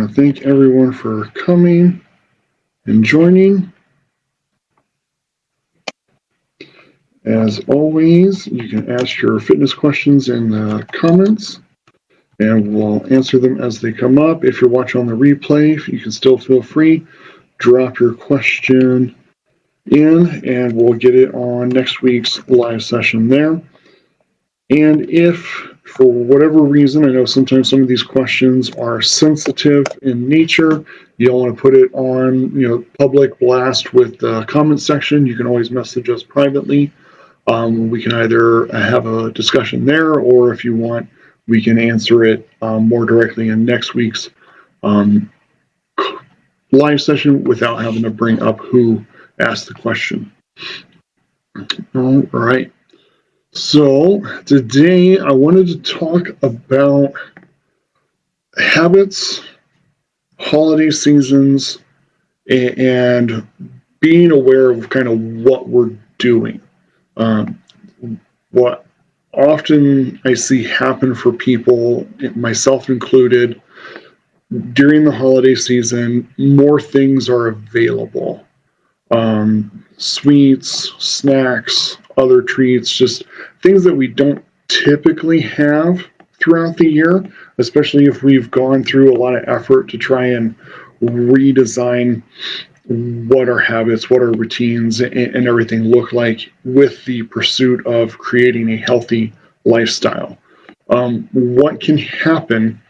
want to thank everyone for coming and joining. As always, you can ask your fitness questions in the comments, and we'll answer them as they come up. If you're watching on the replay, you can still feel free, drop your question in, and we'll get it on next week's live session there. And if, for whatever reason, I know sometimes some of these questions are sensitive in nature, you don't want to put it on, public blast with the comment section, you can always message us privately. We can either have a discussion there, or if you want, we can answer it more directly in next week's live session without having to bring up who asked the question. All right. So today I wanted to talk about habits, holiday seasons, and being aware of kind of what we're doing. What often I see happen for people, myself included, during the holiday season, more things are available. Sweets, snacks, other treats, just things that we don't typically have throughout the year, especially if we've gone through a lot of effort to try and redesign what our habits, what our routines, and everything look like with the pursuit of creating a healthy lifestyle. What can happen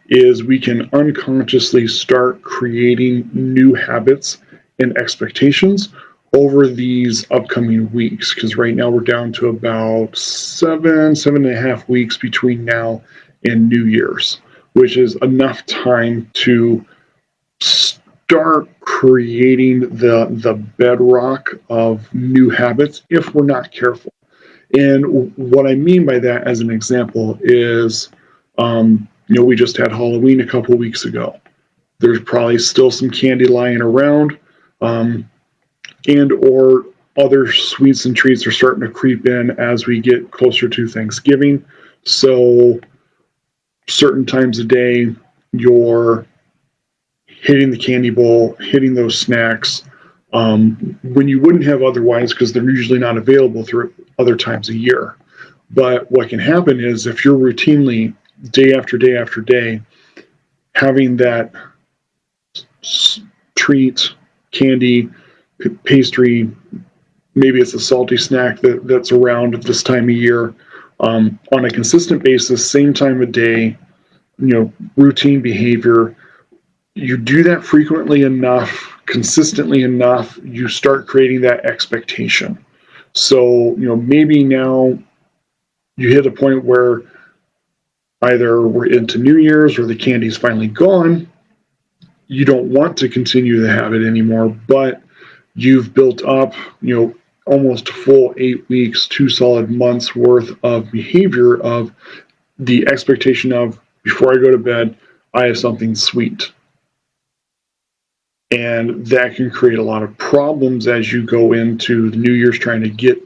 is we can unconsciously start creating new habits and expectations over these upcoming weeks, because right now we're down to about 7.5 weeks between now and New Year's, which is enough time to start creating the bedrock of new habits if we're not careful. And what I mean by that, as an example, is we just had Halloween a couple weeks ago. There's probably still some candy lying around, and or other sweets and treats are starting to creep in as we get closer to Thanksgiving. So certain times of day, you're hitting the candy bowl, hitting those snacks, when you wouldn't have otherwise, because they're usually not available through other times of year. But what can happen is if you're routinely, day after day after day, having that treat, candy, pastry, maybe it's a salty snack that's around at this time of year, on a consistent basis, same time of day, routine behavior, you do that frequently enough, consistently enough, you start creating that expectation. So, maybe now you hit a point where either we're into New Year's or the candy's finally gone. You don't want to continue the habit anymore, but you've built up, almost a full 8 weeks, 2 solid months worth of behavior of the expectation of, before I go to bed, I have something sweet. And that can create a lot of problems as you go into the New Year's trying to get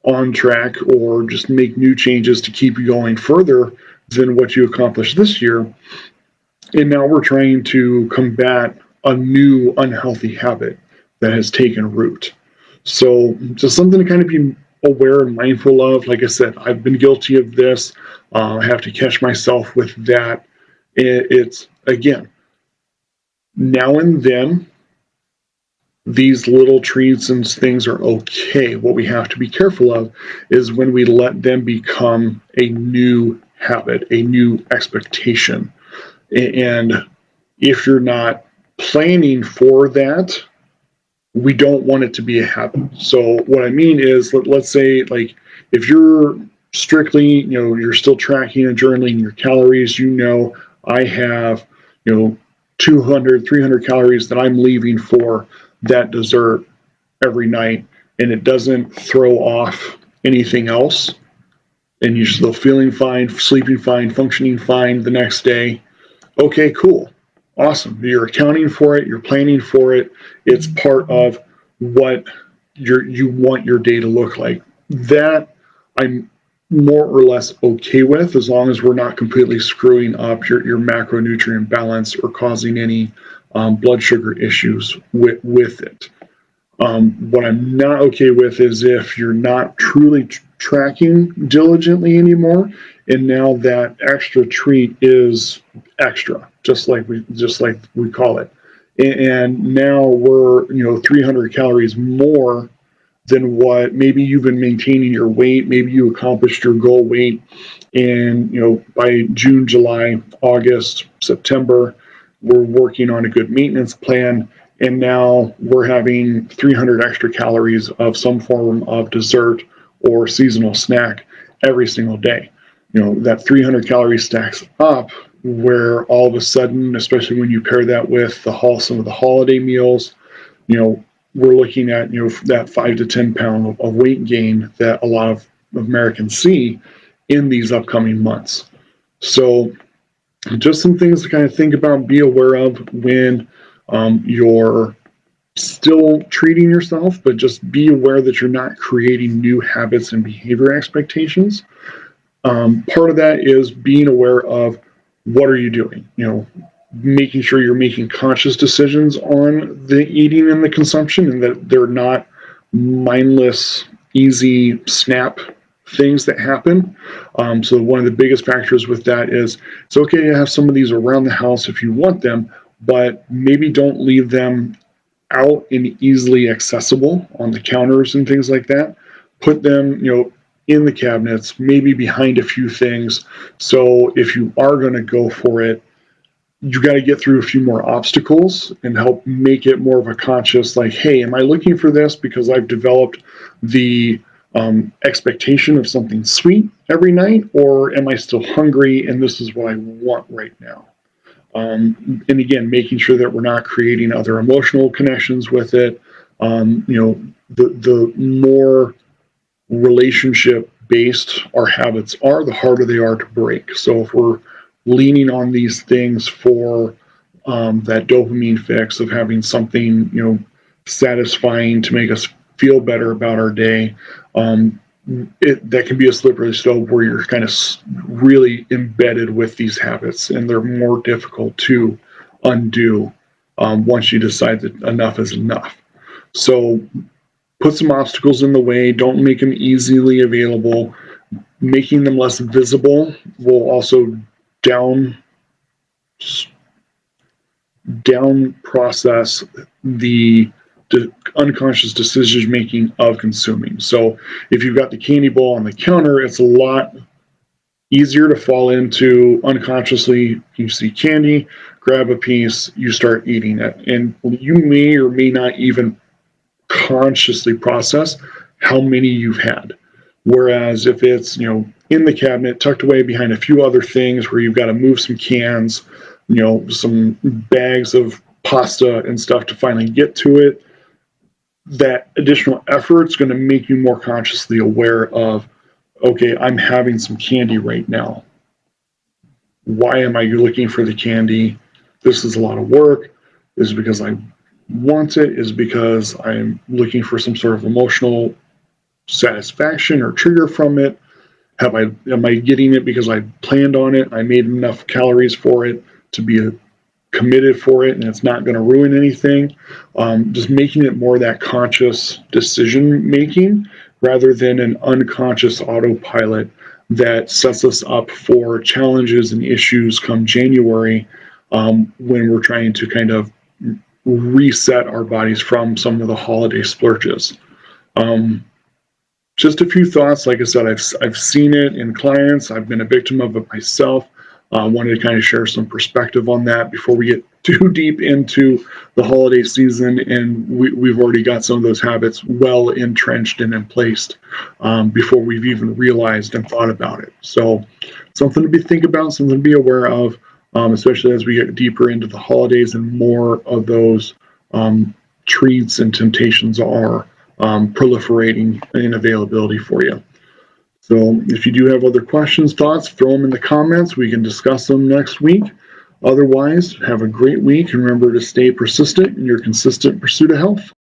on track or just make new changes to keep you going further than what you accomplished this year. And now we're trying to combat a new unhealthy habit that has taken root. So just something to kind of be aware and mindful of. Like I said, I've been guilty of this. I have to catch myself with that. It's, again, now and then, these little treats and things are okay. What we have to be careful of is when we let them become a new habit, a new expectation. And if you're not planning for that, we don't want it to be a habit. So what I mean is, let's say, like, if you're strictly, you're still tracking and journaling your calories, I have, 200, 300 calories that I'm leaving for that dessert every night, and it doesn't throw off anything else, and you're still feeling fine, sleeping fine, functioning fine the next day. Okay, cool. Awesome. You're accounting for it. You're planning for it. It's part of what you want your day to look like. That I'm more or less okay with, as long as we're not completely screwing up your macronutrient balance or causing any blood sugar issues with it. What I'm not okay with is if you're not truly tracking diligently anymore, and now that extra treat is extra, just like we call it, and now we're 300 calories more than what maybe you've been maintaining your weight. Maybe you accomplished your goal weight, and by June, July, August, September, we're working on a good maintenance plan, and now we're having 300 extra calories of some form of dessert or seasonal snack every single day. That 300 calories stacks up, where all of a sudden, especially when you pair that with some of the holiday meals, we're looking at that 5 to 10 pound of weight gain that a lot of Americans see in these upcoming months. So just some things to kind of think about, be aware of when you're still treating yourself, but just be aware that you're not creating new habits and behavior expectations. Part of that is being aware of what are you doing, making sure you're making conscious decisions on the eating and the consumption, and that they're not mindless, easy snap things that happen. So one of the biggest factors with that is it's okay to have some of these around the house if you want them, but maybe don't leave them out and easily accessible on the counters and things like that. Put them, in the cabinets, maybe behind a few things. So if you are going to go for it, you got to get through a few more obstacles and help make it more of a conscious, like, hey, am I looking for this because I've developed the expectation of something sweet every night, or am I still hungry and this is what I want right now? And again, making sure that we're not creating other emotional connections with it. The more relationship based our habits are, the harder they are to break. So if we're leaning on these things for that dopamine fix of having something satisfying to make us feel better about our day, that can be a slippery slope where you're kind of really embedded with these habits, and they're more difficult to undo once you decide that enough is enough. So put some obstacles in the way. Don't make them easily available. Making them less visible will also down process the unconscious decision making of consuming. So if you've got the candy bowl on the counter, it's a lot easier to fall into unconsciously. You see candy, grab a piece, you start eating it, and you may or may not even consciously process how many you've had. Whereas if it's in the cabinet, tucked away behind a few other things, where you've got to move some cans, some bags of pasta and stuff to finally get to it, that additional effort is going to make you more consciously aware of, okay, I'm having some candy right now. Why am I looking for the candy? This is a lot of work. Is it because I want it? Is it because I'm looking for some sort of emotional satisfaction or trigger from it? Am I getting it because I planned on it? I made enough calories for it to be committed for it, and it's not going to ruin anything. Just making it more that conscious decision making rather than an unconscious autopilot that sets us up for challenges and issues come January, when we're trying to kind of reset our bodies from some of the holiday splurges. Just a few thoughts. Like I said, I've seen it in clients. I've been a victim of it myself. Wanted to kind of share some perspective on that before we get too deep into the holiday season, and we've already got some of those habits well entrenched and in place before we've even realized and thought about it. So something to think about, something to be aware of, especially as we get deeper into the holidays and more of those treats and temptations are proliferating in availability for you. So if you do have other questions, thoughts, throw them in the comments. We can discuss them next week. Otherwise, have a great week, and remember to stay persistent in your consistent pursuit of health.